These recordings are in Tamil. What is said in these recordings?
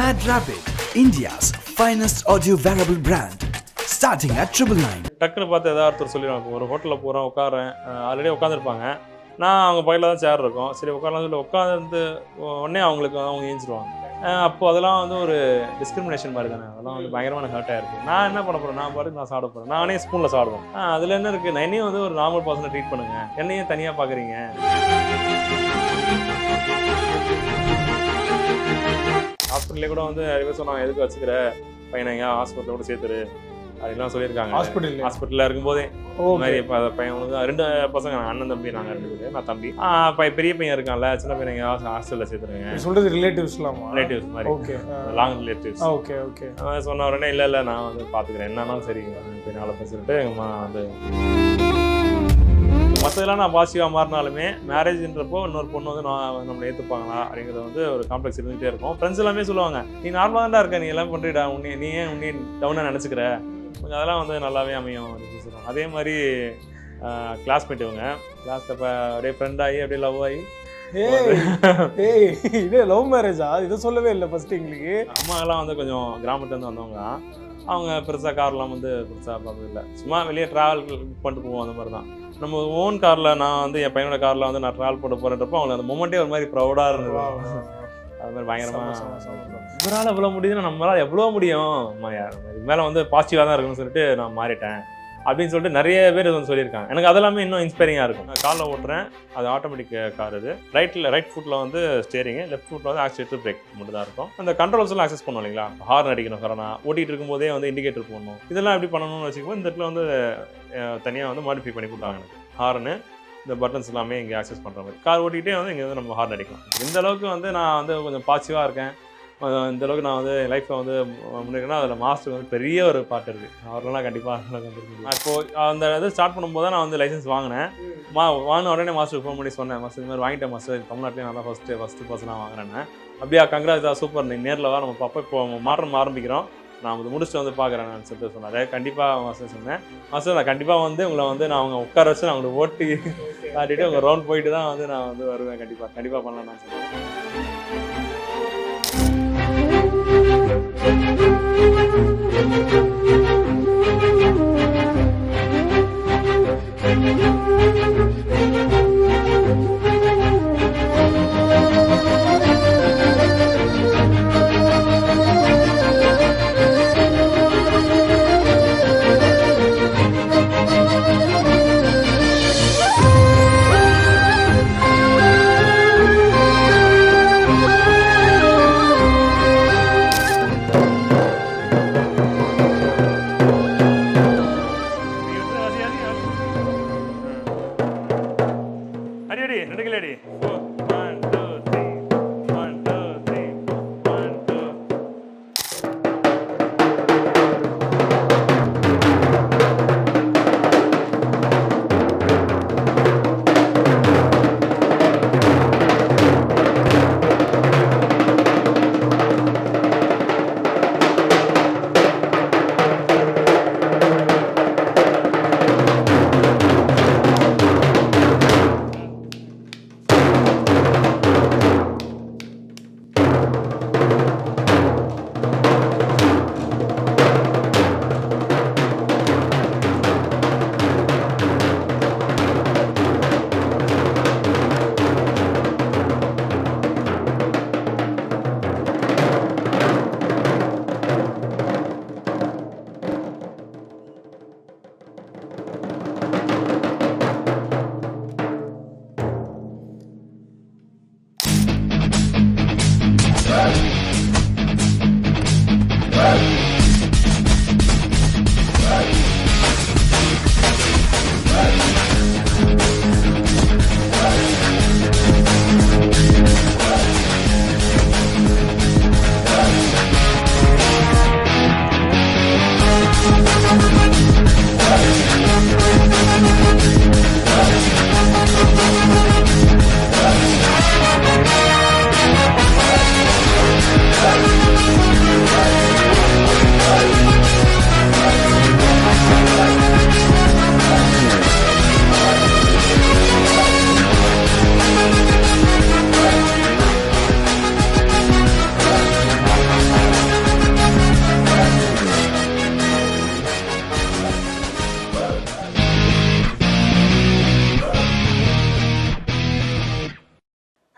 Mad Rabbit, India's finest audio wearable brand, starting at 999. டக்குன்னு பார்த்து ஏதாவது ஒருத்தர் சொல்லிடுவாங்க. ஒரு ஹோட்டலில் போகிறோம், உட்காரேன், ஆல்ரெடி உட்காந்துருப்பாங்க. நான் அவங்க பக்கத்தில் தான் சேர் இருக்கும். சரி உட்காரலாம் சொல்லி உட்காந்து உடனே அவங்க ஏஞ்சிருவாங்க. அப்போது அதெல்லாம் வந்து ஒரு டிஸ்கிரிமினேஷன் மாதிரி தானே. அதெல்லாம் வந்து பயங்கரமான ஹர்ட்டாக இருக்குது. நான் என்ன பண்ண போகிறேன், நான் பாட்டுக்கு நான் சாப்பிட போகிறேன். நானே ஸ்பூனில் சாப்பிடுவேன். அதில் என்ன இருக்குது, நான் என்னையும் வந்து ஒரு நார்மல் பர்சனை ட்ரீட் பண்ணுங்கள், என்னையும் தனியாக பார்க்குறீங்க. ஹாஸ்பிட்டலே கூட வந்து நிறைய பேர் சொன்னாங்க, எதுக்கு வச்சுக்கிற பையனை எங்கேயா ஹாஸ்பிட்டலில் கூட சேர்த்துரு அப்படின்லாம் சொல்லியிருக்காங்க. ஹாஸ்பிட்டலில் இருக்கும்போதே மாதிரி பையன் வந்து 2 பசங்க, அண்ணன் தம்பி, நாங்கள் 2 பேர், நான் தம்பி. பெரிய பையன் இருக்கான்ல, சின்ன பையன் எங்கேயாவது ஹாஸ்டலில் சேர்த்துருங்க. சொல்றது ரிலேட்டிவ்ஸ்லாம் மாதிரி. Okay, long relatives. Okay okay. சொன்ன உடனே இல்லை நான் வந்து பார்த்துக்கிறேன், என்னன்னாலும் சரி நாளை சொல்லிட்டு எங்கள் அம்மா வந்து மற்றதெல்லாம் நான் பாசிட்டிவாக மாறினாலுமே மேரேஜ்ன்றப்போ இன்னொரு பொண்ணு வந்து நான் நம்மளை ஏற்றுப்பாங்களா அப்படிங்கிறது வந்து ஒரு காம்ப்ளெக்ஸ் இருந்துகிட்டே இருக்கும். ஃப்ரெண்ட்ஸ் எல்லாமே சொல்லுவாங்க, நீ நார்மலாக தான் இருக்க, நீ எல்லாம் பண்ணுறிடா, நீ ஏன் டவுனாக நினச்சிக்கிற, கொஞ்சம் அதெல்லாம் வந்து நல்லாவே அமையும் அப்படின்னு சொல்லுவாங்க. அதே மாதிரி கிளாஸ்மேட் இவங்க கிளாஸில் இப்போ அப்படியே ஃப்ரெண்ட் ஆகி அப்படியே லவ் ஆகி. இதே லவ் மேரேஜா? இதை சொல்லவே இல்லை ஃபர்ஸ்ட் எங்களுக்கு. அம்மாவெல்லாம் வந்து கொஞ்சம் கிராமத்துலேருந்து வந்தவங்க தான். அவங்க பெருசாக கார்லாம் வந்து பெருசாக பார்த்தது இல்லை, சும்மா வெளியே ட்ராவல் பண்ணிட்டு போவோம். அந்த மாதிரி தான் நம்ம ஓன் காரில், நான் வந்து என் பையனோட காரில் வந்து நான் ட்ராவல் பண்ண போகிறேன்றப்போ அவங்க அந்த மொமெண்ட்டே ஒரு மாதிரி ப்ரௌடாக இருந்தது. அது மாதிரி பயங்கரமாக இவரால் எவ்வளோ முடியுதுன்னா நம்மளால் எவ்வளோ முடியும், இது மேலே வந்து பாசிட்டிவாக தான் இருக்குன்னு சொல்லிட்டு நான் மாறிட்டேன் அப்படின்னு சொல்லிட்டு நிறைய பேர் வந்து சொல்லியிருக்காங்க. எனக்கு அதெல்லாமே இன்னும் இன்ஸ்பைரிங்காக இருக்கும். நான் காரில் ஓட்டுறேன், அது ஆட்டோமேட்டிக் கார். இது ரைட் ஃபுட்டில் வந்து ஸ்டேரிங்கு, லெஃப்ட் ஃபுட்டில் வந்து ஆக்சிலேட்டர், பிரேக் மட்டும் தான் இருக்கும். அந்த கண்ட்ரோல்ஸ் எல்லாம் ஆக்சஸ் பண்ணோம் இல்லைங்களா, ஹார்ன் அடிக்கணும், கரெக்டாக ஓட்டிகிட்டு இருக்கும்போதே வந்து இண்டிகேட்டர் போடணும். இதெல்லாம் எப்படி பண்ணணும்னு வச்சுக்கோங்க. இந்த இடத்துல வந்து தனியாக வந்து மாடிஃபை பண்ணி கொடுத்தாங்க எனக்கு. ஹார்னு இந்த பட்டன்ஸ் எல்லாமே இங்கே ஆக்சஸ் பண்ணுற மாதிரி, கார் ஓட்டிகிட்டே வந்து இங்கே வந்து நம்ம ஹார்ன் அடிக்கலாம். இந்த அளவுக்கு வந்து நான் வந்து கொஞ்சம் பாசிட்டிவாக இருக்கேன். இந்த அளவுக்கு நான் வந்து லைஃப்பில் வந்து முன்னேறினா அதில் மாஸ்டர் வந்து பெரிய ஒரு பாட்டு இருக்குது. அவர்களெலாம் கண்டிப்பாக வந்துருக்கு. நான் இப்போது அந்த இது ஸ்டார்ட் பண்ணும்போது தான் நான் வந்து லைசன்ஸ் வாங்கினேன். வாங்கின உடனே மாஸ்டருக்கு ஃபோன் பண்ணி சொன்னேன், மாஸ்டர் இது மாதிரி வாங்கிட்டேன் மாஸ்டர், தமிழ்நாட்டிலே நான் தான் ஃபஸ்ட்டு பர்சனாக வாங்குறேன். அப்படியா, கங்க்ராஜா, சூப்பர், நீ நேரில் வா, நம்ம பாப்பா இப்போ மாற்றம் ஆரம்பிக்கிறோம், நான் வந்து முடிச்சுட்டு வந்து பார்க்குறேன் நான் சொல்லிட்டு சொன்னார். கண்டிப்பாக மாஸ்டர் சொன்னேன், மாஸ்டர் நான் கண்டிப்பாக வந்து உங்களை வந்து நான் அவங்க உட்கார வச்சு நான் உங்களுக்கு ஓட்டி காட்டிட்டு உங்கள் ரவுண்ட் போயிட்டு தான் வந்து நான் வந்து வருவேன். கண்டிப்பாக பண்ணலாம் நான் சொல்லுவேன்.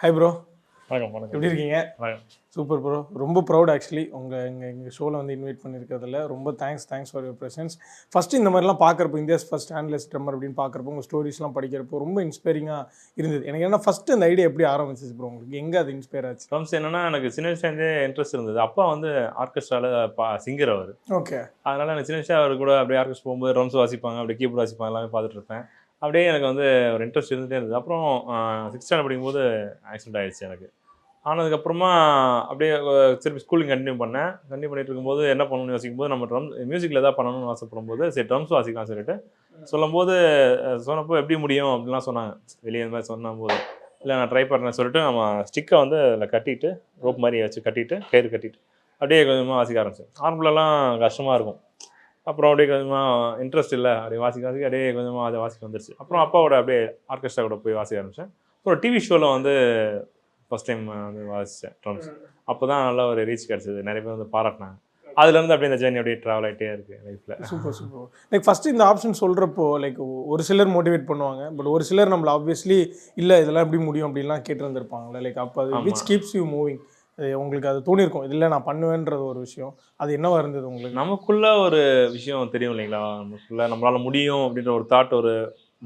ஹாய் ப்ரோ, வணக்கம் வணக்கம். எப்படி இருக்கீங்க? வணக்கம். சூப்பர் ப்ரோ, ரொம்ப ப்ரௌட் ஆக்சுவலி எங்கள் ஷோவில் வந்து இன்வைட் பண்ணியிருக்கிறதுல ரொம்ப thanks for your presence. First இந்த மாதிரிலாம் பார்க்குறப்போ இந்தியாஸ் ஃபஸ்ட் ஹேண்ட்லெஸ் ட்ரம்மர் அப்படின்னு பார்க்குறப்போ உங்கள் ஸ்டோரிஸ்லாம் படிக்கிறப்போ ரொம்ப இன்ஸ்பைரிங்காக இருந்தது எனக்கு. ஏன்னா ஃபஸ்ட்டு அந்த ஐடியா எப்படி ஆரம்பிச்சிச்சு ப்ரோ உங்களுக்கு? எங்கே அது இன்ஸ்பயர் ஆச்சு? ட்ரம்ஸ் என்னன்னா எனக்கு சின்ன வயசுலேருந்தே இன்ட்ரெஸ்ட் இருந்தது. அப்பா வந்து ஆர்கெஸ்ட்ராவில் சிங்கர் அவர். ஓகே. அதனால் எனக்கு சின்ன வயசாக அவர் கூட அப்படியே ஆர்கெஸ்ட்ரா போகும்போது ட்ரம்ஸ் வாசிப்பாங்க, அப்படியே கீபோர்ட் வாசிப்பாங்க, எல்லாமே பார்த்துட்டு இருப்பேன். அப்படியே எனக்கு வந்து ஒரு இன்ட்ரெஸ்ட் இருந்துகிட்டே இருந்தது. அப்புறம் 6th ஸ்டாண்டர்ட் படிக்கும்போது ஆக்சிடென்ட் ஆகிடுச்சு எனக்கு. ஆனதுக்கப்புறமா அப்படியே திருப்பி ஸ்கூலிங் கண்டினியூ பண்ணிட்டு இருக்கும்போது என்ன பண்ணணும்னு யோசிக்கும்போது நம்ம மியூசிக்கில் எதாவது பண்ணணும்னு ஆசைப்படும்போது சரி ட்ரம்ஸ் வாசிக்கலாம் சொல்லிட்டு சொன்னப்போ எப்படி முடியும் அப்படின்லாம் சொன்னாங்க. வெளியே இந்த மாதிரி சொன்னபோது இல்லை நான் ட்ரை பண்ணுறேன் சொல்லிட்டு நம்ம ஸ்டிக்கை வந்து அதில் கட்டிட்டு ரோப் மாதிரி வச்சு கயிறு கட்டிட்டு அப்படியே கொஞ்சமாக வாசிக்க ஆரம்பிச்சேன். ஆரம்பத்துலலாம் கஷ்டமாக இருக்கும். அப்புறம் அப்படியே கொஞ்சமாக இன்ட்ரெஸ்ட் இல்லை, அப்படியே வாசிக்க அப்படியே கொஞ்சமாக அதை வாசிக்க வந்துருச்சு. அப்புறம் அப்பாவோட அப்படியே ஆர்கெஸ்ட்ரா கூட போய் வாசிக்க ஆரம்பித்தேன். அப்புறம் டிவி ஷோவில் வந்து ஃபஸ்ட் டைம் வந்து வாசித்தேன் ட்ரம்ஸ். அப்போ தான் நல்லா ஒரு ரீச் கிடச்சிது, நிறைய பேர் வந்து பாராட்டினாங்க. அதுலேருந்து அப்படியே இந்த ஜேர்னி அப்படியே ட்ராவல் ஆகிட்டே இருக்குது லைஃப்பில். சூப்பர். லைக் ஃபஸ்ட்டு இந்த ஆப்ஷன் சொல்கிறப்போ லைக் ஒரு சிலர் மோட்டிவேட் பண்ணுவாங்க, பட் ஒரு சிலர் நம்மளை ஆப்வியஸ்லி இல்லை இதெல்லாம் எப்படி முடியும் அப்படின்லாம் கேட்டுருந்துருப்பாங்களே. லைக் அப்போ அது விச் கீப்ஸ் யூ மூவிங்? உங்களுக்கு அது தோணியிருக்கும் இதில் நான் பண்ணுவேன்றது ஒரு விஷயம், அது என்னவா இருந்தது உங்களுக்கு? நமக்குள்ள ஒரு விஷயம் தெரியும் இல்லைங்களா, நமக்குள்ள நம்மளால் முடியும் அப்படின்ற ஒரு தாட், ஒரு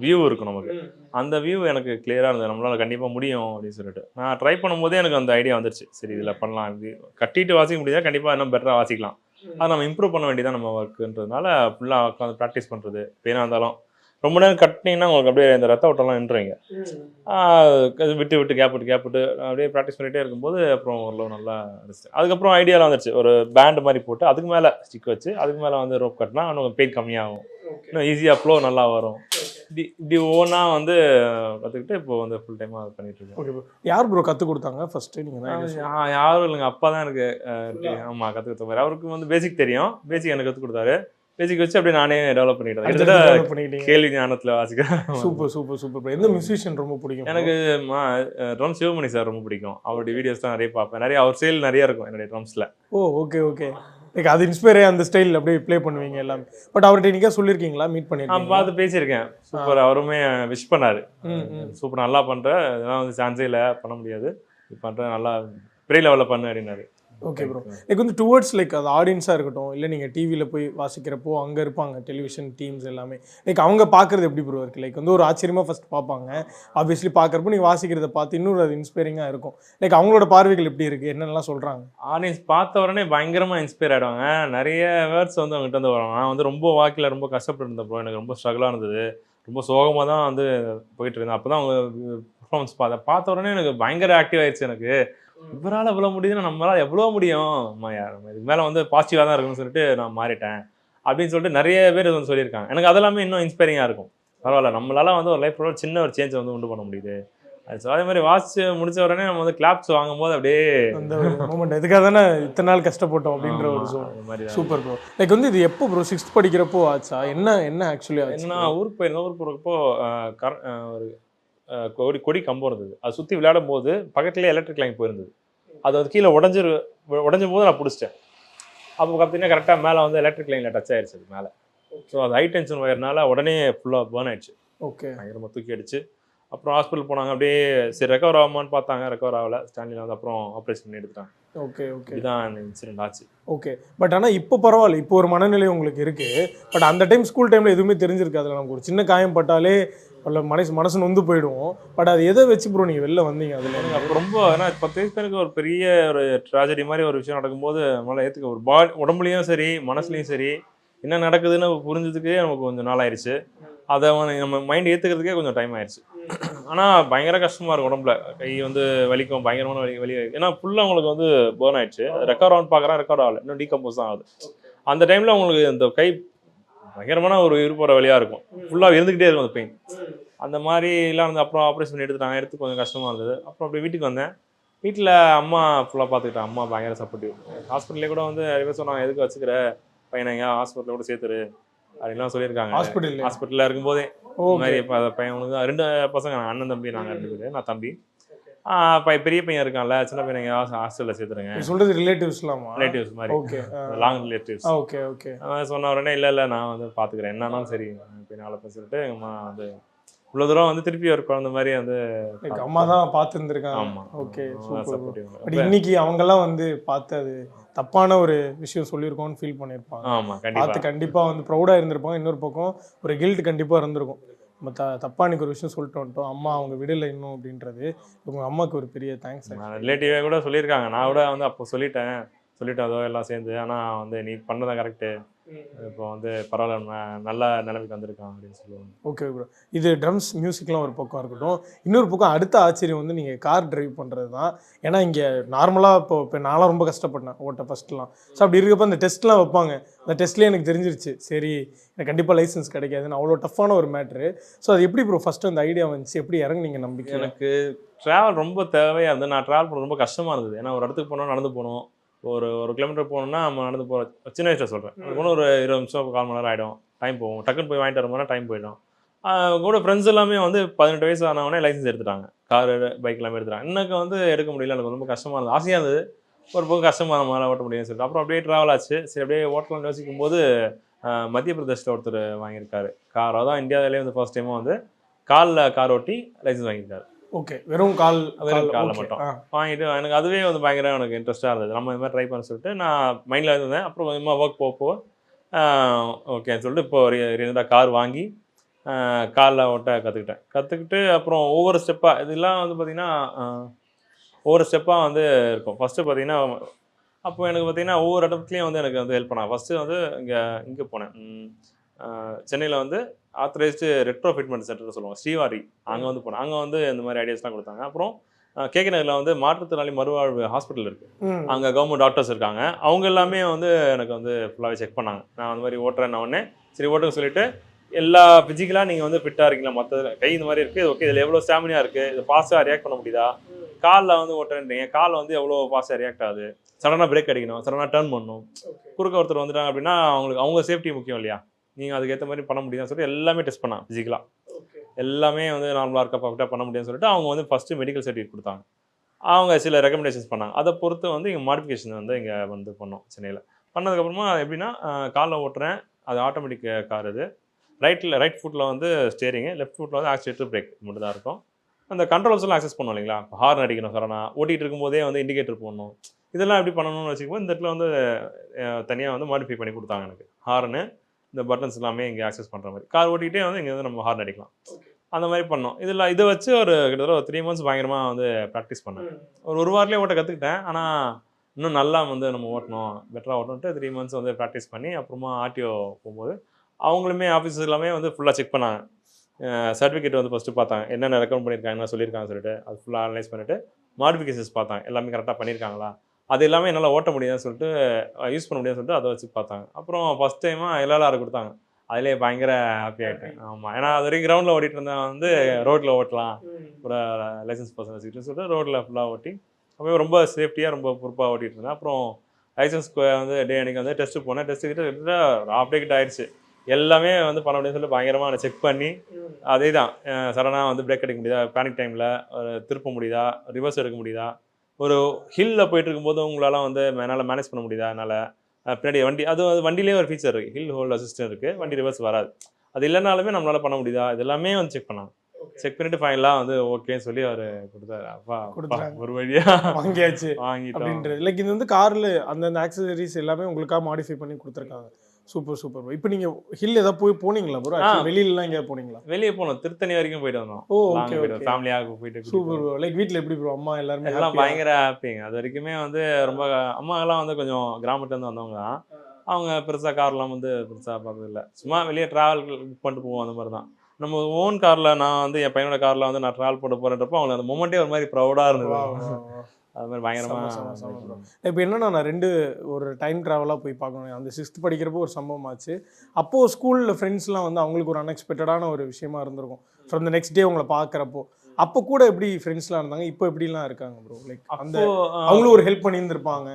வியூ இருக்கும் நமக்கு. அந்த வியூ எனக்கு கிளியராக இருந்தது, நம்மளால் கண்டிப்பாக முடியும் அப்படின்னு சொல்லிட்டு நான் ட்ரை பண்ணும்போதே எனக்கு அந்த ஐடியா வந்துருச்சு. சரி இதில் பண்ணலாம், இப்படி கட்டிட்டு வாசிக்க முடியாது, கண்டிப்பாக இன்னும் பெட்டராக வாசிக்கலாம், அதை நம்ம இம்ப்ரூவ் பண்ண வேண்டியதான் நம்ம ஒர்க்குன்றதுனால ஃபுல்லாக உட்காந்து ப்ராக்டிஸ் பண்ணுறது. பேனாக இருந்தாலும் ரொம்ப நேரம் கட்டினீங்கன்னா உங்களுக்கு அப்படியே இந்த ரத்த ஓட்டம்லாம் நின்றுவீங்க. விட்டு கேப் விட்டு அப்படியே ப்ராக்டிஸ் பண்ணிகிட்டே இருக்கும்போது அப்புறம் ஓரளவு நல்லா இருந்துச்சு. அதுக்கப்புறம் ஐடியாலாம் வந்துருச்சு, ஒரு பேண்ட் மாதிரி போட்டு அதுக்கு மேலே ஸ்டிக் வச்சு அதுக்கு மேலே வந்து ரோப் கட்டினா இன்னும் பெயின் கம்மியாகும், இன்னும் ஈஸியாக ஃப்ளோ நல்லா வரும். இப்படி ஒவ்வொன்றா வந்து கற்றுக்கிட்டு இப்போ வந்து ஃபுல் டைமாக பண்ணிட்டு இருக்கேன். ஓகே ப்ரோ, யார் ப்ரோ கற்றுக் கொடுத்தாங்க ஃபஸ்ட்டு? நீங்கள் தான்? யாரும் இல்லைங்க, அப்பா தான் எனக்கு ஆமாம் கற்றுக் கொடுத்த மாதிரி. அவருக்கு வந்து பேசிக் தெரியும், பேசிக் எனக்கு கற்றுக் கொடுத்தாரு. பேசிக் வச்சு அப்படியே நானே டெவலப் பண்ணிட்டேன். கேள்வி ஞானத்தில் வாசிக்கிறேன். சூப்பர். எந்த மியூசிஷியன் ரொம்ப பிடிக்கும்? எனக்கு ட்ரம் சிவமணி சார் ரொம்ப பிடிக்கும். அவருடைய வீடியோஸ் தான் நிறைய பார்ப்பேன். நிறைய அவர் ஸ்டைல் நிறைய இருக்கும் என்னுடைய ட்ரம்ஸில். ஓகே. லைக் அது இன்ஸ்பயரே அந்த ஸ்டைல் அப்படியே ப்ளே பண்ணுவீங்க எல்லாமே. பட் அவர்கிட்ட நீங்கள் சொல்லியிருக்கீங்களா, மீட் பண்ணியிருக்கீங்க? பார்த்து பேசியிருக்கேன். சூப்பர், அவருமே விஷ் பண்ணாரு, சூப்பர் நல்லா பண்ணுற, இதெல்லாம் வந்து சான்ஸே இல்லை, பண்ண முடியாது, நீ பண்ணுற நல்லா பெரிய லெவலில் பண்ணு அப்படின்னாரு. ஓகே ப்ரோ, லைக் வந்து டுவர்ட்ஸ் லைக் அது ஆடியன்ஸாக இருக்கட்டும், இல்லை நீங்கள் டிவியில் போய் வாசிக்கிறப்போ அங்கே இருப்பாங்க டெலிவிஷன் டீம்ஸ் எல்லாமே, லைக் அவங்க பார்க்குறது எப்படி ப்ரோ இருக்குது? லைக் வந்து ஒரு ஆச்சரியமாக ஃபஸ்ட் பார்ப்பாங்க, ஆப்வியஸ்லி பார்க்குறப்போ நீங்கள் வாசிக்கிறத பார்த்து இன்னொரு அது இன்ஸ்பைரிங்காக இருக்கும். லைக் அவங்களோட பார்வைகள் எப்படி இருக்குது, என்னென்னலாம் சொல்கிறாங்க? ஆடியன்ஸ் பார்த்த உடனே பயங்கரமாக இன்ஸ்பயர் ஆகிடுவாங்க. நிறைய வேர்ட்ஸ் வந்து அவங்ககிட்ட வந்து வரும். நான் வந்து ரொம்ப வாக்கில் ரொம்ப கஷ்டப்பட்டு இருந்தேன் ப்ரோ, எனக்கு ரொம்ப ஸ்ட்ரகிளாக இருந்தது, ரொம்ப சோகமாக தான் வந்து போயிட்டு இருந்தேன். அப்போ தான் அவங்க பர்ஃபார்மன்ஸ் பார்த்த உடனே எனக்கு பயங்கர ஆக்டிவ் ஆயிடுச்சு. எனக்கு இவரால் எவ்வளோ முடியுதுன்னா நம்மளால் எவ்வளோ முடியும், நம்ம இதுக்கு மேலே வந்து பாசிட்டிவாக தான் இருக்குன்னு சொல்லிட்டு நான் மாறிட்டேன் அப்படின்னு சொல்லிட்டு நிறைய பேர் வந்து சொல்லியிருக்காங்க. எனக்கு அதெல்லாமே இன்னும் இன்ஸ்பைரிங்காக இருக்கும். பரவாயில்ல, நம்மளால வந்து ஒரு லைஃப்ல சின்ன ஒரு சேஞ்ச் வந்து உண்டு பண்ண முடியுது. அதே மாதிரி வாட்ச் முடிச்ச உடனே நம்ம வந்து கிளாப்ஸ் வாங்கும்போது அப்படியே அந்த மூமெண்ட் இதுக்காக தானே இத்தனை நாள் கஷ்டப்பட்டோம் அப்படின்ற ஒரு மாதிரி. சூப்பர் ப்ரோ, லைக் வந்து இது எப்போ ப்ரோ 6th படிக்கிறப்போ ஆச்சா? என்ன ஆக்சுவலி என்ன ஊருக்கு போயிருந்தோம். ஊருக்கு போகிறப்போ ஒரு கொடி கம்பம் இருந்தது, அது சுற்றி விளையாடும் போது பக்கத்துலேயே எலக்ட்ரிக் லைன் போயிருந்தது. அது வந்து கீழே உடஞ்ச போது நான் பிடிச்சிட்டேன். அப்போ பார்த்தீங்கன்னா கரெக்டாக மேலே வந்து எலக்ட்ரிக் லைனில் டச் ஆயிடுச்சு அது மேலே. ஸோ அது ஹை டென்ஷன் ஒயர்னால உடனே ஃபுல்லாக பேர்ன் ஆயிடுச்சு. ஓகே, பயங்கரமாக தூக்கி அடிச்சு அப்புறம் ஹாஸ்பிட்டல் போனாங்க. அப்படியே சரி ரெக்கவர் ஆகுமான்னு பார்த்தாங்க, ரெக்கவர் ஆகலை. ஸ்டான்லியில் வந்து அப்புறம் ஆப்ரேஷன் பண்ணி எடுத்துட்டாங்க. ஓகே. இதுதான் இன்சிடென்ட் ஆச்சு. ஓகே, பட் ஆனால் இப்போ பரவாயில்ல, இப்போ ஒரு மனநிலை உங்களுக்கு இருக்குது. பட் அந்த டைம் ஸ்கூல் டைமில் எதுவுமே தெரிஞ்சிருக்காதுல, நமக்கு ஒரு சின்ன காயம் பட்டாலே மனசு நொந்து போயிடுவோம். பட் அது எதை வச்சு ப்ரோ நீங்கள் வெளில வந்தீங்க? அதில் எனக்கு அப்போ ரொம்ப ஏன்னா 10 வயசு பேருக்கு ஒரு பெரிய ஒரு ட்ராஜடி மாதிரி ஒரு விஷயம் நடக்கும்போது நம்மளால் ஏற்றுக்க ஒரு உடம்புலையும் சரி மனசுலையும் சரி என்ன நடக்குதுன்னு புரிஞ்சதுக்கே நமக்கு கொஞ்சம் நாள் ஆயிடுச்சு. அதை நம்ம மைண்ட் ஏற்றுக்கிறதுக்கே கொஞ்சம் டைம் ஆயிடுச்சு. ஆனால் பயங்கர கஷ்டமாக இருக்கும், உடம்புல கை வந்து வலிக்கும், பயங்கரமான வலி. ஏன்னா ஃபுல்லாக உங்களுக்கு வந்து பேர்ன் ஆயிடுச்சு. ரெக்கவர் ஆகுன்னு பார்க்குறேன், ரெக்கவர் ஆகலை, இன்னும் டீகம்போஸ் தான் ஆகுது. அந்த டைமில் உங்களுக்கு இந்த கை பயங்கரமான ஒரு இருப்போற வழியாக இருக்கும், ஃபுல்லாக இருந்துக்கிட்டே இருக்கும் அந்த பெயின். அந்த மாதிரிலாம் இருந்து அப்புறம் ஆப்ரேஷன் பண்ணி எடுத்து கொஞ்சம் கஷ்டமாக இருந்தது. அப்புறம் அப்படியே வீட்டுக்கு வந்தேன். வீட்டில் அம்மா ஃபுல்லாக பார்த்துக்கிட்டேன். அம்மா பயங்கர சப்போர்ட்டிவ். ஹாஸ்பிட்டலே கூட வந்து நிறைய பேர் சொன்னாங்க, எதுக்கு வச்சுக்கிற பையனை எங்கேயா ஹாஸ்பிட்டலில் கூட சேர்த்துரு அப்படின்லாம் சொல்லியிருக்காங்க. ஹாஸ்பிட்டலில் இருக்கும்போதே மாதிரி பையனுக்கு 2 பசங்க, அண்ணன் தம்பி, நாங்கள் 2 பேர், நான் தம்பி. பெரிய பையன் இருக்கான்ல, சின்ன பையன் எங்கேயாவது ஹாஸ்டலில் சேர்த்துருங்க. சொல்கிறது ரிலேட்டிவ்ஸ்லாமா? ரிலேட்டிவ்ஸ் மாதிரி. Okay, long relatives. ஓகே. சொன்ன உடனே இல்லை நான் வந்து பார்த்துக்கிறேன், என்னன்னாலும் சரி இப்போ நாளை சொல்லிட்டு எங்கள் அம்மா வந்து இவ்வளோ தூரம் வந்து திருப்பி ஒரு குழந்தை மாதிரி வந்து லைக் அம்மா தான் பார்த்துருந்துருக்காங்க. ஆமாம். Okay, super. சப்போர்ட்டிவ். பட் இன்னைக்கு அவங்கெல்லாம் வந்து பார்த்து அது தப்பான ஒரு விஷயம் சொல்லியிருக்கோன்னு ஃபீல் பண்ணியிருப்பாங்க. ஆமாம், கண்டிப்பாக. பார்த்து கண்டிப்பாக வந்து ப்ரௌடாக இருந்திருப்பாங்க. இன்னொரு பக்கம் ஒரு கில்ட் கண்டிப்பாக இருந்திருக்கும். நம்ம தப்பாக எனக்கு ஒரு விஷயம் சொல்லிட்டு வந்துட்டோம், அம்மா அவங்க விடலை இன்னும் அப்படின்றது. உங்கள் அம்மாவுக்கு ஒரு பெரிய தேங்க்ஸ். நான் ரிலேட்டிவே கூட சொல்லியிருக்காங்க, நான் கூட வந்து அப்போ சொல்லிட்டேன் அதோ எல்லாம் சேர்ந்து, ஆனால் வந்து நீ பண்ணதான் கரெக்டு, இப்போ வந்து பரவாயில்ல, நல்ல நிலைமைக்கு வந்திருக்கான் அப்படின்னு சொல்லுவாங்க. ஓகே ப்ரோ, இது ட்ரம்ஸ் மியூசிக்லாம் ஒரு பக்கம் இருக்கட்டும். இன்னொரு பக்கம் அடுத்த ஆச்சரியம் வந்து நீங்கள் கார் டிரைவ் பண்ணுறது தான். ஏன்னா இங்கே நார்மலாக இப்போ நான்லாம் ரொம்ப கஷ்டப்பட்டேன் ஓட்ட ஃபஸ்ட்லாம். ஸோ அப்படி இருக்கப்போ அந்த டெஸ்ட்லாம் வைப்பாங்க. அந்த டெஸ்ட்லேயே எனக்கு தெரிஞ்சிருச்சு, சரி எனக்கு கண்டிப்பாக லைசன்ஸ் கிடைக்காதுன்னு. அவ்வளோ டஃப்பான ஒரு மேட்ரு. ஸோ அது எப்படி ப்ரோ ஃபஸ்ட்டு அந்த ஐடியா வந்துச்சு, எப்படி இறங்குனீங்க நம்பிக்கை? எனக்கு ட்ராவல் ரொம்ப தேவையாக இருந்தது. நான் ட்ராவல் பண்ண ரொம்ப கஷ்டமாக இருந்தது. ஏன்னா ஒரு இடத்துக்கு போனால் நடந்து போகணும், ஒரு கிலோமீட்டர் போகணுன்னா நம்ம நடந்து போகிற, சின்ன வயசில் சொல்கிறேன், அது கூட ஒரு 20 நிமிஷம் 1/4 மணி நேரம் ஆகிடும், டைம் போகும். டக்குன்னு போய் வாங்கிட்டு வரமுன்னா டைம் போயிடும். கூட ஃப்ரெண்ட்ஸ் எல்லாமே வந்து 18 வயசு ஆனவொடனே லைசன்ஸ் எடுத்துட்டாங்க, காரு பைக் எல்லாமே எடுத்துட்டாங்க. எனக்கு வந்து எடுக்க முடியல, எனக்கு ரொம்ப கஷ்டமாக இருந்தது. ஆசையாக இருந்தது, ஒரு பக்கம் கஷ்டமாக நம்மளால் ஓட்ட முடியும்னு சொல்லிட்டு அப்புறம் அப்படியே ட்ராவல் ஆச்சு. சரி அப்படியே ஓட்டலாம்னு யோசிக்கும் போது மத்திய பிரதேஷில் ஒருத்தர் வாங்கியிருக்காரு கார். அதான் இந்தியாவிலே வந்து ஃபர்ஸ்ட் டைமாக வந்து காலில் கார் ஓட்டி லைசன்ஸ் வாங்கியிருக்காரு. ஓகே, வெறும் காலில் மட்டும் வாங்கிட்டு எனக்கு அதுவே வந்து பயங்கர எனக்கு இன்ட்ரெஸ்ட்டாக இருந்தது. நம்ம இது மாதிரி ட்ரை பண்ண சொல்லிட்டு நான் மைண்டில் இருந்தேன். அப்புறம் கொஞ்சமாக ஒர்க் போக ஓகேன்னு சொல்லிட்டு இப்போ ரீசெண்டாக கார் வாங்கி காலில் ஓட்ட கற்றுக்கிட்டு அப்புறம் ஒவ்வொரு ஸ்டெப்பாக இதெல்லாம் வந்து பார்த்திங்கன்னா ஒவ்வொரு ஸ்டெப்பாக வந்து இருக்கும். ஃபஸ்ட்டு பார்த்திங்கன்னா அப்போ எனக்கு பார்த்திங்கன்னா ஒவ்வொரு இடத்துலையும் வந்து எனக்கு வந்து ஹெல்ப் பண்ணாங்க. ஃபஸ்ட்டு வந்து இங்கே போனேன், சென்னையில் வந்து ஆத்தரைஸ்டு ரெட்ரோ ஃபிட்மெண்ட் சென்டர்னு சொல்லுவாங்க, ஸ்ரீவாரி. அங்கே வந்து போனேன். அங்கே வந்து இந்த மாதிரி ஐடியாஸ்லாம் கொடுத்தாங்க. அப்புறம் கேகே நகரில் வந்து மாற்றுத்திறனாளி மறுவாழ்வு ஹாஸ்பிட்டல் இருக்குது. அங்கே கவர்மெண்ட் டாக்டர்ஸ் இருக்காங்க. அவங்க எல்லாமே வந்து எனக்கு வந்து ஃபுல்லாகவே செக் பண்ணாங்க. நான் அந்த மாதிரி ஓட்டுறேன் உடனே சரி ஓட்டுன்னு சொல்லிட்டு எல்லா ஃபிசிக்கலாக நீங்கள் வந்து ஃபிட்டாக இருக்கீங்களா, மற்ற கை இந்த மாதிரி இருக்குது, ஓகே இதில் எவ்வளோ ஸ்டாமினா இருக்குது, இது ஃபாஸ்ட்டாக ரியாக்ட் பண்ண முடியுதா, காலில் வந்து ஓட்டுறேன்றீங்க, கால் வந்து எவ்வளோ ஃபாஸ்ட்டாக ரியாக்ட் ஆகுது, சடனாக பிரேக் அடிக்கணும், சடனாக டர்ன் பண்ணணும், குறுக்க ஒருத்தர் வந்துட்டாங்க அப்படின்னா அவங்க சேஃப்டி முக்கியம் இல்லையா, நீங்கள் அதுக்கேற்ற மாதிரி பண்ண முடியுதான்னு சொல்லிட்டு எல்லாமே டெஸ்ட் பண்ணாங்க. ஃபிசிக்கலாக எல்லாமே வந்து நார்மலாக இருக்கா, பர்ஃபெக்டாக பண்ண முடியும்னு சொல்லிட்டு அவங்க வந்து ஃபஸ்ட்டு மெடிக்கல் சர்டிஃபிகேட் கொடுத்தாங்க. அவங்க சில ரெக்கமெண்டேஷன்ஸ் பண்ணாங்க. அதை பொறுத்து வந்து இங்கே மாடிஃபிகேஷன் வந்து இங்கே வந்து பண்ணோம் சென்னையில். பண்ணதுக்கப்புறமா எப்படின்னா காலில் ஓட்டுறேன், அது ஆட்டோமேட்டிக் கார். இது ரைட் ஃபுட்டில் வந்து ஸ்டேரிங்கு, லெஃப்ட் ஃபுட்டில் வந்து ஆக்சிலேட்டர், பிரேக் மட்டும் தான் இருக்கும். அந்த கண்ட்ரோல்ஸ்லாம் ஆக்சஸ் பண்ணோம் இல்லைங்களா, ஹார்ன் அடிக்கணும், சரணா ஓட்டிகிட்டு இருக்கும்போதே வந்து இண்டிகேட்டர் போடணும், இதெல்லாம் எப்படி பண்ணணும்னு வச்சுக்கும்போது இந்த இடத்துல வந்து தனியாக வந்து மாடிஃபை பண்ணி கொடுத்தாங்க எனக்கு. ஹார்னு இந்த பட்டன்ஸ் எல்லாமே இங்கே ஆக்சஸ் பண்ணுற மாதிரி, கார் ஓட்டிகிட்டே வந்து இங்கே வந்து நம்ம ஹார்ன் அடிக்கலாம், அந்த மாதிரி பண்ணோம். இதை வச்சு ஒரு கிட்டத்தட்ட ஒரு 3 months பயங்கரமாக வந்து ப்ராக்டிஸ் பண்ணேன். ஒரு வாரத்துலேயே ஓட்ட கற்றுக்கிட்டேன். ஆனால் இன்னும் நல்லா வந்து நம்ம ஓட்டணும், பெட்டராக ஓட்டணுன்ட்டு 3 months வந்து ப்ராக்டிஸ் பண்ணி அப்புறமா ஆர்டிஓ போகும்போது அவங்களுமே ஆஃபீஸர்ஸ் எல்லாமே வந்து ஃபுல்லாக செக் பண்ணாங்க. சர்டிஃபிகேட் வந்து ஃபஸ்ட்டு பார்த்தாங்க, என்னென்ன ரெக்கமெண்ட் பண்ணியிருக்காங்க, என்ன சொல்லியிருக்காங்க சொல்லிட்டு அது ஃபுல்லாக அனலைஸ் பண்ணிவிட்டு மாடிஃபிகேஷன்ஸ் பார்த்தாங்க, எல்லாமே கரெக்டாக பண்ணியிருக்காங்களா, அது எல்லாமே என்னால் ஓட்ட முடியாதுன்னு சொல்லிட்டு யூஸ் பண்ண முடியாதுன்னு சொல்லிட்டு அதை வச்சு பார்த்தாங்க. அப்புறம் ஃபஸ்ட் டைமாக LLR கொடுத்தாங்க. அதிலே பயங்கர ஹாப்பி ஆகிட்டேன். ஆமாம், ஏன்னா அது வரைக்கும் கிரவுண்டில் ஓட்டிகிட்டு இருந்தேன், வந்து ரோட்டில் ஓட்டலாம் ஒரு லைசன்ஸ் பர்சன் வச்சுக்கிட்டு சொல்லிட்டு ரோட்டில் ஃபுல்லாக ஓட்டி அப்போ ரொம்ப சேஃப்டியாக ரொம்ப பொறுப்பாக ஓட்டிகிட்டு இருந்தேன். அப்புறம் லைசன்ஸ் வந்து டே அன்றைக்கி வந்து டெஸ்ட்டு போனேன். டெஸ்ட்டு கிட்ட ஹாஃப் டே கிட்ட ஆயிடுச்சு. எல்லாமே வந்து பண்ண முடியும்னு சொல்லிட்டு பயங்கரமாக நான் செக் பண்ணி அதே தான் சடனாக வந்து பிரேக் அடிக்க முடியுதா, பேனிக் டைமில் திருப்ப முடியுதா, ரிவர்ஸ் எடுக்க முடியுதா, ஒரு ஹில்லில் போயிட்டு இருக்கும்போது உங்களால் வந்து என்னால் மேனேஜ் பண்ண முடியுதா, என்னால் பின்னாடி வண்டி அது வண்டியிலே ஒரு ஃபீச்சர் இருக்குது, ஹில் ஹோல்ட் அசிஸ்டன்ட் இருக்குது, வண்டி ரிவர்ஸ் வராது, அது இல்லைனாலுமே நம்மளால் பண்ண முடியுதா, இது எல்லாமே வந்து செக் பண்ணாங்க. செக் பண்ணிட்டு ஃபைனலாக வந்து ஓகேன்னு சொல்லி அவர் கொடுத்தாரு. அப்பா ஒரு வழியாக வாங்கியாச்சு வாங்கிட்டோம் அப்படின்றது. லைக் இது வந்து காரில் அந்த ஆக்சசரிஸ் எல்லாமே உங்களுக்காக மாடிஃபை பண்ணி கொடுத்துருக்காங்க. Super super bro. இப்போ நீங்கள் ஹில் ஏதாவது போனீங்களா ப்ரோ? வெளியிலலாம் எங்கேயா போனீங்களா? வெளியே போனோம், திருத்தணி வரைக்கும் போயிட்டு வந்தோம். ஓ ஓகே, ஃபேமிலியாக போயிட்டு. Super bro. லைக் வீட்டில் எப்படி ப்ரோ, அம்மா எல்லாருமே எல்லாம் பயங்கர ஹாப்பிங்க. அது வரைக்குமே வந்து ரொம்ப அம்மாவெல்லாம் வந்து கொஞ்சம் கிராமத்துலேருந்து வந்தவங்க தான். அவங்க பெருசாக கார்லாம் வந்து பெருசாக பார்த்ததில்ல, சும்மா வெளியே ட்ராவல் புக் பண்ணிட்டு போவோம், அந்த மாதிரி தான். நம்ம ஓன் காரில் நான் வந்து என் பையனோட காரில் வந்து நான் ட்ராவல் பண்ண போகிறேன்றப்போ அவங்களுக்கு அந்த மொமெண்ட்டே ஒரு மாதிரி ப்ரௌடாக இருந்தது. அது மாதிரி பயங்கரமாக. இப்போ என்னன்னா நான் ஒரு டைம் ட்ராவலாக போய் பார்க்கணும். அந்த 6th படிக்கிறப்போ ஒரு சம்பவம் ஆச்சு. அப்போது ஸ்கூலில் ஃப்ரெண்ட்ஸ்லாம் வந்து அவங்களுக்கு ஒரு அன்எக்ஸ்பெக்டடான ஒரு விஷயமா இருந்திருக்கும். ஃப்ரம் த நெக்ஸ்ட் டே உங்களை பார்க்குறப்போ அப்போ கூட எப்படி ஃப்ரெண்ட்ஸ்லாம் இருந்தாங்க, இப்போ எப்படிலாம் இருக்காங்க ப்ரோ? லைக் அந்த அவங்களும் ஒரு ஹெல்ப் பண்ணியிருந்திருப்பாங்க.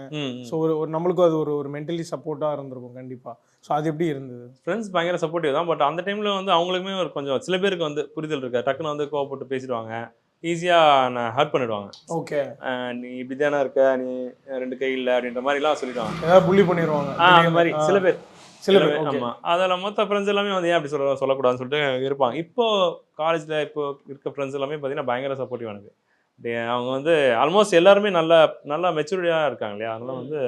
ஸோ ஒரு நம்மளுக்கும் அது ஒரு மென்டலி சப்போர்ட்டாக இருந்திருக்கும் கண்டிப்பாக. ஸோ அது எப்படி இருந்தது? ஃப்ரெண்ட்ஸ் பயங்கர சப்போர்ட்டிவ் தான். பட் அந்த டைமில் வந்து அவங்களுக்குமே ஒரு கொஞ்சம் சில பேருக்கு வந்து புரிதல் இருக்கா, டக்குன்னு வந்து கோவப்பட்டு பேசிடுவாங்க, ஈஸியாக நான் ஹர்ட் பண்ணிடுவாங்க. ஓகே, நீ இப்படி தானே இருக்க, நீ 2 கை இல்லை அப்படின்ற மாதிரிலாம் சொல்லிடுவாங்க, ஏதாவது புள்ளி பண்ணிடுவாங்க. அந்த மாதிரி சில பேர் சில பேர் ஓகே. ஆமா அதில் மொத்த ஃப்ரெண்ட்ஸ் எல்லாமே வந்து ஏன் அப்படி சொல்லக்கூடாதுன்னு சொல்லிட்டு இருப்பாங்க. இப்போ காலேஜில் இப்போ இருக்க ஃப்ரெண்ட்ஸ் எல்லாமே பார்த்தீங்கன்னா பயங்கர சப்போர்ட்டிவ் எனக்கு. அவங்க வந்து ஆல்மோஸ்ட் எல்லாருமே நல்லா மெச்சூரிட்டியாக இருக்காங்க இல்லையா, அதனால வந்து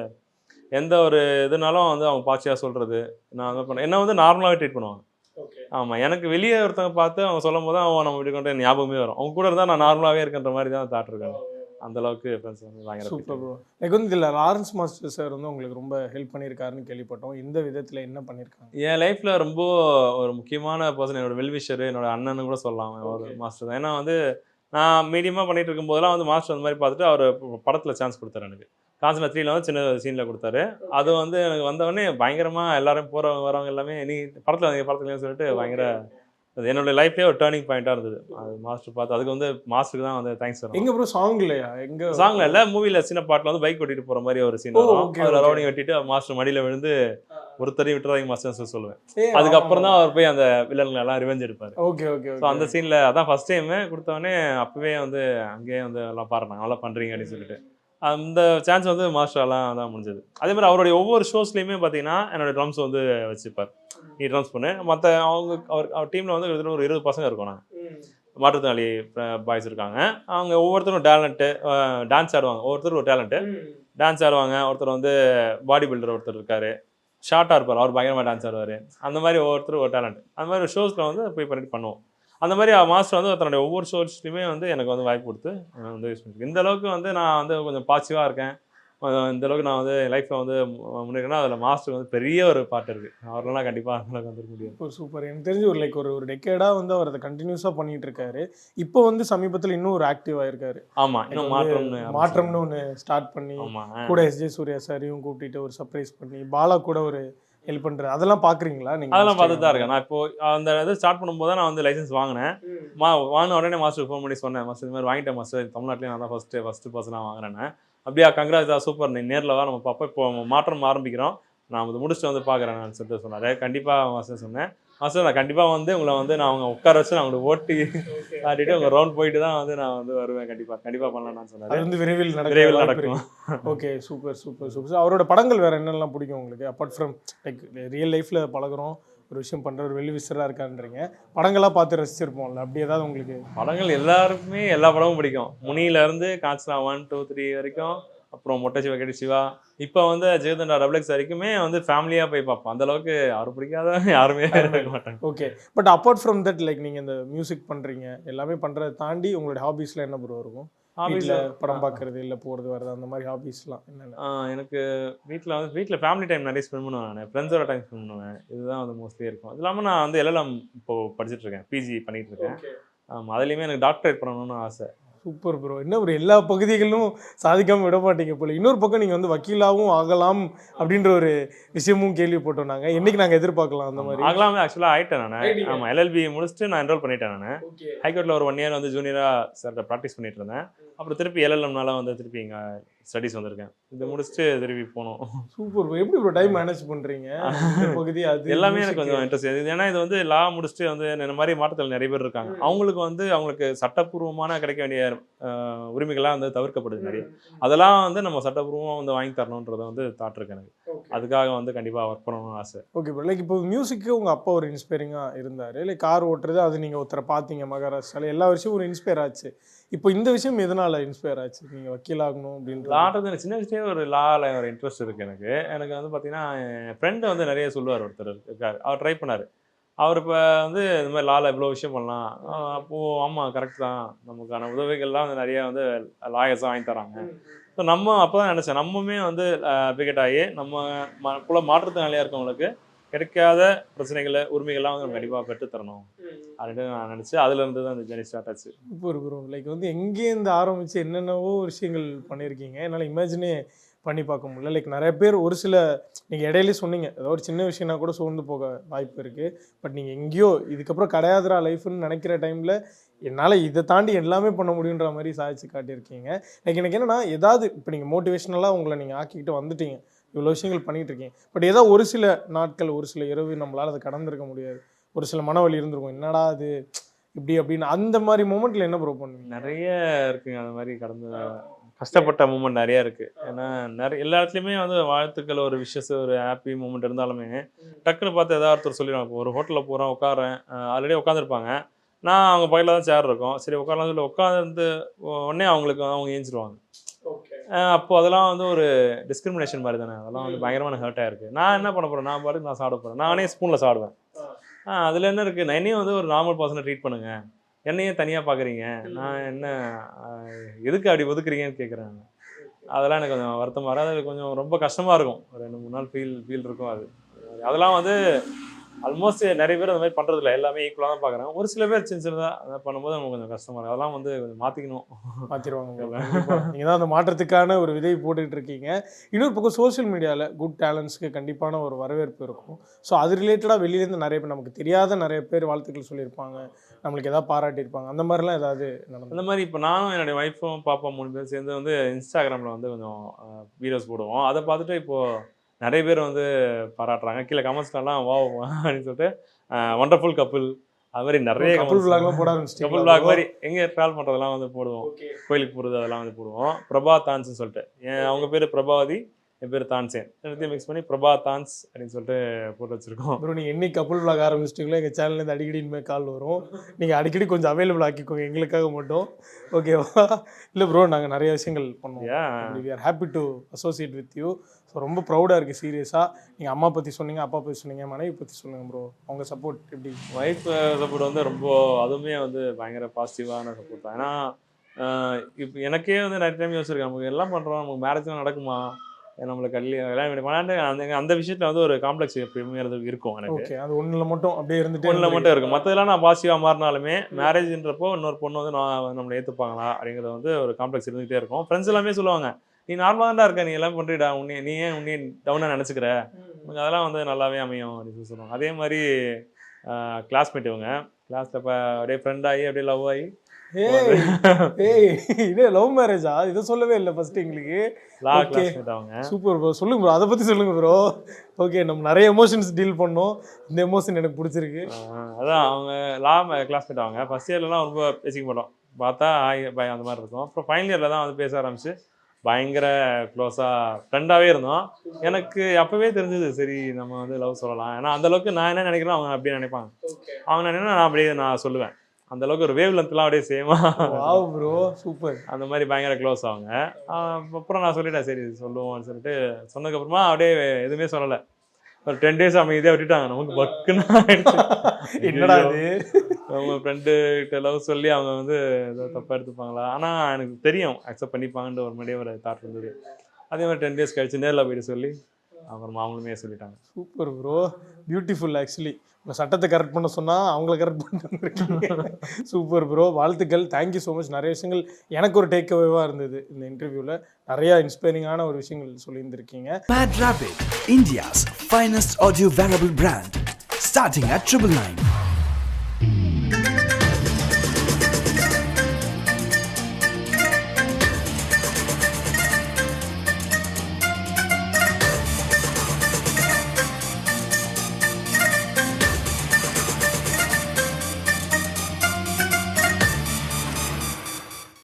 எந்த ஒரு இதுனாலும் வந்து அவங்க பாசிட்டிவாக சொல்கிறது, நான் அதை பண்ண என்ன வந்து நார்மலாகவே ட்ரீட் பண்ணுவாங்க. ஆமாம், எனக்கு வெளியே ஒருத்தவங்க பார்த்து அவங்க சொல்லும் போது அவன் நம்ம இப்படி கொண்டு ஞாபகமே வரும். அவங்க கூட இருந்தால் நான் நார்மலாகவே இருக்கின்ற மாதிரி தான் தாட் இருக்காங்க. அந்த அளவுக்கு ஃப்ரெண்ட்ஸ் வந்து பயங்கர சூப்பர் ப்ரோ. எனக்கு வந்து இதில் லாரன்ஸ் மாஸ்டர் சார் வந்து உங்களுக்கு ரொம்ப ஹெல்ப் பண்ணியிருக்காருன்னு கேள்விப்பட்டோம். இந்த விதத்தில் என்ன பண்ணியிருக்காங்க? என் லைஃப்பில் ரொம்ப ஒரு முக்கியமான பர்சன் என்னோட வெல்விஷர், என்னோட அண்ணன்னு கூட சொல்லலாம். ஒரு மாஸ்டர் தான். ஏன்னா வந்து நான் மீடியமாக பண்ணிட்டு இருக்கும்போதெல்லாம் வந்து மாஸ்டர் அந்த மாதிரி பார்த்துட்டு அவர் படத்தில் சான்ஸ் கொடுத்தாரு எனக்கு. காஞ்சனா 3ல வந்து சின்ன சீனில் கொடுத்தாரு. அது வந்து எனக்கு வந்தவொடனே பயங்கரமாக எல்லாரும் போகிறவங்க வரவங்க எல்லாமே நீ படத்தில் சொல்லிட்டு பயங்கர அது என்னோட லைஃப்லேயே ஒரு டேர்னிங் பாயிண்ட்டாக இருந்தது. அது மாஸ்டர் பார்த்து அதுக்கு வந்து மாஸ்டருக்கு தான் வந்து தேங்க்ஸ் சொல்லணும். எங்க ப்ரோ சாங் இல்லையா? எங்க சாங்ல இல்லை, மூவியில் சின்ன பாட்டில் வந்து பைக் ஓட்டிட்டு போகிற மாதிரி ஒரு சீன் வரும். அதில் ரவுடிங் வெட்டிட்டு மாஸ்டர் மடியில் விழுந்து ஒருத்தரையும் விட்டுறாங்க மாஸ்டர் சொல்லுவேன். அதுக்கப்புறம் தான் அவர் போய் அந்த வில்லன்கள் எல்லாம் ரிவெஞ்ச் எடுப்பார். Okay okay. ஸோ அந்த சீனில் அதான் ஃபர்ஸ்ட் டைம் கொடுத்தவொடனே அப்பவே வந்து அங்கேயே வந்து எல்லாம் பாருங்க நல்லா பண்ணுறீங்க அப்படின்னு சொல்லிட்டு அந்த சான்ஸ் வந்து மாஸ்டர்லாம் தான் முடிஞ்சது. அதே மாதிரி அவருடைய ஒவ்வொரு ஷோஸ்லையுமே பார்த்தீங்கன்னா என்னோட ட்ரம்ஸ் வந்து வச்சுப்பார். நீ ட்ரம்ஸ் பண்ணு. மற்ற அவர் டீமில் வந்து கிட்டத்தட்ட ஒரு 20 பசங்க இருக்கோம். நாங்கள் மாற்றுத்திறனாளி பாய்ஸ் இருக்காங்க. அவங்க ஒவ்வொருத்தரும் டேலண்ட்டு, டான்ஸ் ஆடுவாங்க. ஒவ்வொருத்தரும் ஒரு டேலண்ட்டு டான்ஸ் ஆடுவாங்க. ஒருத்தர் வந்து பாடி பில்டர் ஒருத்தர் இருக்கார், ஷார்ட்டாக இருப்பார், அவர் பயங்கரமாக டான்ஸ் ஆடுவார். அந்த மாதிரி ஒவ்வொருத்தரும் ஒரு டேலண்ட். அந்த மாதிரி ஷோஸில் வந்து போய் பண்ணிட்டு பண்ணுவோம். அந்த மாதிரி மாஸ்டர் வந்து தன்னுடைய ஒவ்வொரு ஷோஸ்லையுமே வந்து எனக்கு வந்து வாய்ப்பு கொடுத்து வந்து யூஸ் பண்ணிருக்கேன். இந்த அளவுக்கு வந்து நான் வந்து கொஞ்சம் பாசிட்டிவாக இருக்கேன், இந்த அளவுக்கு நான் வந்து லைஃப்பில் வந்து முன்னேறேன்னா அதில் மாஸ்டர் வந்து பெரிய ஒரு பார்ட் இருக்குது. அவரெல்லாம் கண்டிப்பாக அந்த அளவுக்கு வந்துருக்க முடியும். Super super. எனக்கு தெரிஞ்சு ஒரு ஒரு டெக்கேடாக வந்து அவர் அதை கண்டினியூஸாக பண்ணிட்டு இருக்காரு. இப்போ வந்து சமீபத்தில் இன்னும் ஒரு ஆக்டிவாக இருக்காரு. ஆமாம், இன்னும் மாற்றம்னு ஒன்று ஸ்டார்ட் பண்ணி கூட எஸ்ஜே சூர்யா சாரையும் கூப்பிட்டு ஒரு சர்ப்ரைஸ் பண்ணி பாலா கூட ஒரு ஹெல்ப் பண்ணுறது, அதெல்லாம் பார்க்குறீங்களா நீங்கள்? அதெல்லாம் பார்த்துட்டு தான் இருக்கேன். நான் இப்போ அந்த இது ஸ்டார்ட் பண்ணும்போது தான் நான் வந்து லைசன்ஸ் வாங்கினேன். வாங்கின உடனே மாஸ்டர் ஃபோன் பண்ணி சொன்னேன், மாஸ்டர் இது மாதிரி வாங்கிட்டேன் மாஸ்டர், தமிழ்நாட்டிலே நான் தான் ஃபஸ்ட்டு பர்சனாக வாங்குறேன். அப்படியா, கங்க்ராஜ் தான், சூப்பர், நீ நேரில் வா, நம்ம பார்ப்போம், இப்போ மாற்றம் ஆரம்பிக்கிறோம், நான் வந்து முடிச்சுட்டு வந்து பார்க்குறேன்னு சொல்லிட்டு சொன்னார். கண்டிப்பாக மாஸ்டர் சொன்னேன், மாஸ்டர் நான் கண்டிப்பாக வந்து உங்களை வந்து நான் அவங்க உட்கார வச்சு நான் உங்களுக்கு ஓட்டி காட்டிட்டு உங்கள் ரவுண்ட் போயிட்டு தான் வந்து நான் வந்து வருவேன். கண்டிப்பாக பண்ணலாம்னு சொன்னார். அது வந்து விரைவில் நடக்கும். Okay, super super super. அவரோட படங்கள் வேறு என்னெல்லாம் பிடிக்கும் உங்களுக்கு? அப்பார்ட் ஃப்ரம் லைக் ரியல் லைஃப்பில் பழகுறோம், ஒரு விஷயம் பண்ணுற ஒரு வெளிவிசராக இருக்கான்றீங்க, படங்களாக பார்த்து ரசிச்சிருப்போம்ல, அப்படி ஏதாவது உங்களுக்கு? படங்கள் எல்லாருக்குமே எல்லா படமும் பிடிக்கும். முனியிலேருந்து காஞ்சனா 1, 2, 3 வரைக்கும், அப்புறம் மொட்டை சிவா, கெட்டி சிவா, இப்போ வந்து ஜெயதண்டா XX வரைக்குமே வந்து ஃபேமிலியாக போய் பார்ப்போம். அந்த அளவுக்கு யாரும் பிடிக்காத யாருமே இருக்க மாட்டாங்க. Okay, but apart from that like நீங்கள் இந்த மியூசிக் பண்ணுறீங்க, எல்லாமே பண்ணுறதை தாண்டி உங்களோட ஹாபீஸில் என்ன ப்ரோ இருக்கும்? வீட்டில் படம் பார்க்குறது, இல்லை போகிறது வர்றது, அந்த மாதிரி ஹாபீஸ்லாம் என்னென்ன? எனக்கு வீட்டில் ஃபேமிலி டைம் நிறைய ஸ்பெண்ட் பண்ணுவேன். நான் ஃப்ரெண்ட்ஸோட டைம் ஸ்பெண்ட் பண்ணுவேன். இதுதான் வந்து மோஸ்ட்லி இருக்கும். அது இல்லாமல் நான் வந்து LLM இப்போது படிச்சுட்ருக்கேன், பிஜி பண்ணிகிட்ருக்கேன். ஆமாம், அதுலேயுமே எனக்கு டாக்டரேட் பண்ணணும்னு ஆசை. Super bro. என்ன ஒரு எல்லா பகுதிகளிலும் சாதிக்காமல் விட மாட்டீங்க போல. இன்னொரு பக்கம் நீங்கள் வந்து வக்கீலாகவும் ஆகலாம் அப்படின்ற ஒரு விஷயமும் கேள்விப்பட்டோம். நாங்கள் என்னைக்கு நாங்கள் எதிர்பார்க்கலாம் அந்த மாதிரி? ஆகலாம், ஆக்சுவலாக ஆகிட்டேன் நான். ஆமாம், LLB முடிச்சுட்டு நான் என்ரோல் பண்ணிட்டேன். நான் ஹைகோர்ட்டில் ஒரு 1 இயர் வந்து ஜூனியராக சார்கிட்ட ப்ராக்டிஸ் பண்ணிட்டு இருந்தேன். அப்புறம் திருப்பி LLMனால வந்து திருப்பி இங்கே ஸ்டடீஸ் வந்திருக்கேன். இதை முடிச்சுட்டு திருப்பி போகணும். Super bro. எப்படி ப்ரோ டைம் மேனேஜ் பண்ணுறீங்க? பகுதி அது எல்லாமே எனக்கு கொஞ்சம் இன்ட்ரெஸ்ட். ஏன்னா இது வந்து லா முடிச்சுட்டு வந்து இந்த மாதிரி மாற்றத்தில் நிறைய பேர் இருக்காங்க. அவங்களுக்கு சட்டப்பூர்வமான கிடைக்க வேண்டிய உரிமைகள்லாம் வந்து தவிர்க்கப்படுது நிறைய. அதெல்லாம் வந்து நம்ம சட்டப்பூர்வமாக வந்து வாங்கி தரணுன்றதை வந்து தாட் இருக்கு எனக்கு. அதுக்காக வந்து கண்டிப்பாக ஒர்க் பண்ணணும்னு ஆசை. Okay bro. லைக் இப்போ மியூசிக்கு உங்கள் அப்பா ஒரு இன்ஸ்பைரிங்காக இருந்தார். லைக் கார் ஓட்டுறது, அது நீங்கள் ஒருத்தரை பார்த்தீங்க மகாராஷ்டிராவில், எல்லா விஷயமும் ஒரு இன்ஸ்பயர் ஆச்சு. இப்போ இந்த விஷயம் எதனால் இன்ஸ்பயர் ஆச்சு? நீங்கள் வக்கீல் ஆகணும் அப்படின்றது? லாடுறது எனக்கு சின்ன விஷயம் ஒரு லாவில் ஒரு இன்ட்ரெஸ்ட் இருக்குது எனக்கு வந்து பார்த்தீங்கன்னா என் ஃப்ரெண்டு வந்து நிறைய சொல்லுவார். ஒருத்தர் இருக்கார், அவர் ட்ரை பண்ணார். அவர் இப்போ வந்து இந்த மாதிரி லாவில் இவ்வளோ விஷயம் பண்ணலாம். அப்போது ஆமாம் கரெக்ட் தான், நமக்கான உதவிகள்லாம் வந்து நிறைய வந்து லாயர்ஸாக வாங்கி தராங்க. ஸோ நம்ம அப்போ தான் நினச்சேன், நம்மமே வந்து அட்வொகேட் ஆகி நம்ம கூட மாற்றுத்திறனாளியாக இருக்கவங்களுக்கு கிடைக்காத பிரச்சனைகளை உரிமைகள்லாம் வந்து நம்ம கண்டிப்பாக பெற்றுத்தரணும் அப்படின்னு நான் நினச்சி அதுலேருந்து தான் இந்த ஜேர்னி ஸ்டார்ட் ஆச்சு. இப்போ ப்ரோ லைக் வந்து எங்கேருந்து ஆரம்பித்து என்னென்னவோ விஷயங்கள் பண்ணியிருக்கீங்க, என்னால் இமேஜினே பண்ணி பார்க்க முடியல. லைக் நிறைய பேர் ஒரு சில நீங்கள் இடையிலே சொன்னீங்க, ஏதோ ஒரு சின்ன விஷயம்னா கூட சோர்ந்து போக வாய்ப்பு இருக்குது. பட் நீங்கள் எங்கேயோ இதுக்கப்புறம் கிடையாதுரா லைஃப்னு நினைக்கிற டைமில் என்னால் இதை தாண்டி எல்லாமே பண்ண முடியுன்ற மாதிரி சாதிச்சு காட்டியிருக்கீங்க. லைக் எனக்கு என்னென்னா, ஏதாவது இப்போ நீங்கள் மோட்டிவேஷ்னலாக உங்களை நீங்கள் ஆக்கிக்கிட்டு வந்துட்டீங்க, இவ்வளோ விஷயங்கள் பண்ணிகிட்டு இருக்கீங்க. பட் ஏதோ ஒரு சில நாட்கள், ஒரு சில இரவு நம்மளால் அதை கடந்திருக்க முடியாது, ஒரு சில மனவலி இருந்திருக்கும், என்னடா அது இப்படி அப்படின்னு. அந்த மாதிரி மூமெண்ட்டில் என்ன ப்ரோ பண்ணுவீங்க? நிறைய இருக்குங்க அந்த மாதிரி கஷ்டப்பட்ட மூமெண்ட் நிறையா இருக்குது. ஏன்னா நிறைய எல்லா இடத்துலையுமே வந்து வாழ்த்துக்கள், ஒரு விஷஸ், ஒரு ஹாப்பி மூமெண்ட் இருந்தாலுமே டக்குன்னு பார்த்து ஏதாவது ஒருத்தர் சொல்லிடுவாங்க. இப்போ ஒரு ஹோட்டலில் போகிறோம், உட்காரேன், ஆல்ரெடி உட்காந்துருப்பாங்க, நான் அவங்க பக்கத்தில் தான் சேர் இருக்கும், சரி உட்காரலாம் சொல்லி உட்காந்து உடனே அவங்க ஏஞ்சிருவாங்க. அப்போ அதெல்லாம் வந்து ஒரு டிஸ்கிரிமினேஷன் மாதிரி தானே, அதெல்லாம் வந்து பயங்கரமான ஹர்ட்டாக இருக்குது. நான் என்ன பண்ண போகிறேன், நான் பாட்டுக்கு நான் சாப்பிட போகிறேன், நானே ஸ்பூனில் சாப்பிடுவேன். அதில் என்ன இருக்குது, நான் என்னையும் வந்து ஒரு நார்மல் பர்சனை ட்ரீட் பண்ணுங்க, என்னையும் தனியாக பார்க்குறீங்க, நான் என்ன எதுக்கு அப்படி ஒதுக்குறீங்கன்னு கேட்குறேன். அதெல்லாம் எனக்கு கொஞ்சம் வருத்தமாக இருக்கும். அது கொஞ்சம் ரொம்ப கஷ்டமாக இருக்கும். ஒரு 2-3 நாள் ஃபீல் இருக்கும். அதெல்லாம் வந்து ஆல்மோஸ்ட் நிறைய பேர் அந்த மாதிரி பண்ணுறதில்ல, எல்லாமே ஈக்குவலாக தான் பார்க்குறாங்க. ஒரு சில பேர் சின்னதாக அதை பண்ணும்போது நமக்கு கொஞ்சம் கஷ்டமாக இருக்கும். அதெல்லாம் வந்து கொஞ்சம் மாற்றிடுவாங்க. நீங்கள் தான் அந்த மாற்றத்துக்கான ஒரு விதை போட்டுக்கிட்டு இருக்கீங்க. இன்னொரு பக்கம் சோஷியல் மீடியாவில் குட் டேலண்ட்ஸ்க்கு கண்டிப்பான ஒரு வரவேற்பு இருக்கும். ஸோ அது ரிலேட்டடாக வெளியிலேருந்து நிறைய பேர், நமக்கு தெரியாத நிறைய பேர் வாழ்த்துக்கள் சொல்லியிருப்பாங்க, நம்மளுக்கு எதாவது பாராட்டியிருப்பாங்க, அந்த மாதிரிலாம் ஏதாவது நடந்தது? அந்த மாதிரி இப்போ நானும் என்னுடைய ஒய்ஃபும் பாப்பா 3 பேர் சேர்ந்து வந்து இன்ஸ்டாகிராமில் வந்து கொஞ்சம் வீடியோஸ் போடுவோம். அதை பார்த்துட்டு இப்போது நிறைய பேர் வந்து பாராட்டுறாங்க. கீழே கமெண்ட்ஸ்லாம் வா அப்படின்னு சொல்லிட்டு ஒண்டர்ஃபுல் கப்புள், அது மாதிரி நிறைய கப்புள் விளாக்லாம் போட ஆரம்பிச்சிட்டீங்க. கப்புள் விளாக் மாதிரி எங்கே ட்ராவல் பண்ணுறதெல்லாம் வந்து போடுவோம், கோயிலுக்கு போகிறது அதெல்லாம் வந்து போடுவோம். பிரபா தான்ஸ்ன்னு சொல்லிட்டு, அவங்க பேர் பிரபாவதி, என் பேர் தான்சேன், எல்லாத்தையும் மிக்ஸ் பண்ணி பிரபா தான்ஸ் அப்படின்னு சொல்லிட்டு போட்டு வச்சுருக்கோம். ப்ரோ நீங்கள் என்னைக்கு கப்புள் விளாக் ஆரம்பிச்சிட்டிங்களோ எங்கள் சேனல்லேருந்து அடிக்கடி இனிமேல் கால் வரும். நீங்கள் அடிக்கடி கொஞ்சம் அவைலபிள் ஆக்கிக்கோங்க எங்களுக்காக மட்டும், ஓகேவா? இல்லை ப்ரோ, நாங்கள் நிறைய விஷயங்கள் பண்ணுவோம். We are happy to associate with you. So ரொம்ப ப்ரௌடாக இருக்குது சீரியஸாக. நீங்கள் அம்மா பற்றி சொன்னீங்க, அப்பா பற்றி சொன்னீங்க, மனைவி பற்றி சொல்லுங்கள் ப்ரோ. அவங்க சப்போர்ட் எப்படி? ஒய்ஃப் சப்போர்ட் வந்து ரொம்ப, அதுவுமே வந்து பயங்கர பாசிட்டிவான சப்போர்ட் தான். ஏன்னா இப்போ எனக்கே வந்து நிறைய டைம் யோசிச்சிருக்கேன், நமக்கு எல்லாம் பண்ணுறோம், நமக்கு மேரேஜ்லாம் நடக்குமா, நம்மளுக்கு கல்யாணம் பண்ணாண்டு அந்த விஷயத்தில் வந்து ஒரு காம்ப்ளெக்ஸ் எப்பயுமே இருக்கும் எனக்கு. ஓகே, அது ஒன்றில் மட்டும் அப்படியே இருந்துட்டு ஒன்றில் மட்டும் இருக்கும். மற்றதெல்லாம் நான் பாசிட்டிவாக மாறினாலுமே மேரேஜ்ன்றப்போ இன்னொரு பொண்ணு வந்து நம்மளை ஏற்றுப்பாங்களா அப்படிங்கிறது வந்து ஒரு காம்ப்ளெக்ஸ் இருந்துகிட்டே இருக்கும். ஃப்ரெண்ட்ஸ் எல்லாமே சொல்லுவாங்க, நீ நார்மலாக தான் இருக்க, நீ எல்லாம் பண்ணுறிடா, நீ ஏன் உன்னே டவுனாக நினச்சிக்கிற, உனக்கு அதெல்லாம் வந்து நல்லாவே அமையும் அப்படின்னு சொல்லுவாங்க. அதே மாதிரி கிளாஸ்மேட், இவங்க கிளாஸில் இப்போ அப்படியே ஃப்ரெண்ட் ஆகி அப்படியே லவ் ஆகி. இதே லவ் மேரேஜா? இதை சொல்லவே இல்லை ஃபர்ஸ்ட் எங்களுக்கு. அவங்க சூப்பர் ப்ரோ, சொல்லுங்க ப்ரோ, அதை பற்றி சொல்லுங்க ப்ரோ. ஓகே, நம்ம நிறைய எமோஷன்ஸ் டீல் பண்ணோம், இந்த எமோஷன் எனக்கு பிடிச்சிருக்கு. அதான் அவங்க கிளாஸ்மேட். அவங்க ஃபர்ஸ்ட் இயர்லாம் ரொம்ப பேசிக்க மாட்டோம், பார்த்தா பயம் அந்த மாதிரி இருக்கும். அப்புறம் ஃபைனல் இயரில் தான் வந்து பேச ஆரம்பிச்சு பயங்கர க்ளோஸாக ஃப்ரெண்டாகவே இருந்தோம். எனக்கு அப்போவே தெரிஞ்சது, சரி நம்ம வந்து லவ் சொல்லலாம். ஏன்னா அந்தளவுக்கு நான் என்ன நினைக்கிறேன் அவங்க அப்படியே நினைப்பாங்க, அவங்க நினைக்கிறேன் நான் அப்படியே நான் சொல்லுவேன். அந்த அளவுக்கு ஒரு வேவ் லென்த்லாம் அப்படியே சேமா. Wow bro, super. அந்த மாதிரி பயங்கர க்ளோஸ் அவங்க. அப்புறம் நான் சொல்லிட்டேன், சரி சொல்லுவோம்னு சொல்லிட்டு சொன்னதுக்கப்புறமா அப்படியே எதுவுமே சொல்லலை. ஒரு 10 days அமைதியாக விட்டுட்டாங்க. நமக்கு பக்குன்னு என்னடா இது, அவங்க ஃப்ரெண்டு கிட்ட லவ் சொல்லி அவங்க வந்து ஏதோ தப்பாக எடுத்துப்பாங்களா. ஆனால் எனக்கு தெரியும் அக்செப்ட் பண்ணிப்பாங்கன்ற ஒரு மாதிரியே ஒரு தாட் இருந்தது. அதே மாதிரி 10 days கழிச்சு நேரில் போயிட்டு சொல்லி அப்புறமா அவங்களுமே சொல்லிட்டாங்க. Super bro, beautiful. ஆக்சுவலி உங்கள் சட்டத்தை கரெக்ட் பண்ண சொன்னால் அவங்கள கரெக்ட் பண்ணிட்டு சூப்பர் ப்ரோ, வாழ்த்துக்கள். Thank you so much. நிறைய விஷயங்கள் எனக்கு ஒரு டேக் அவேவாக இருந்தது இந்த இன்டர்வியூவில். நிறையா இன்ஸ்பைரிங்கான ஒரு விஷயங்கள் சொல்லியிருந்திருக்கீங்க. Mad Rapid, India's finest audio wearable brand, starting at 999.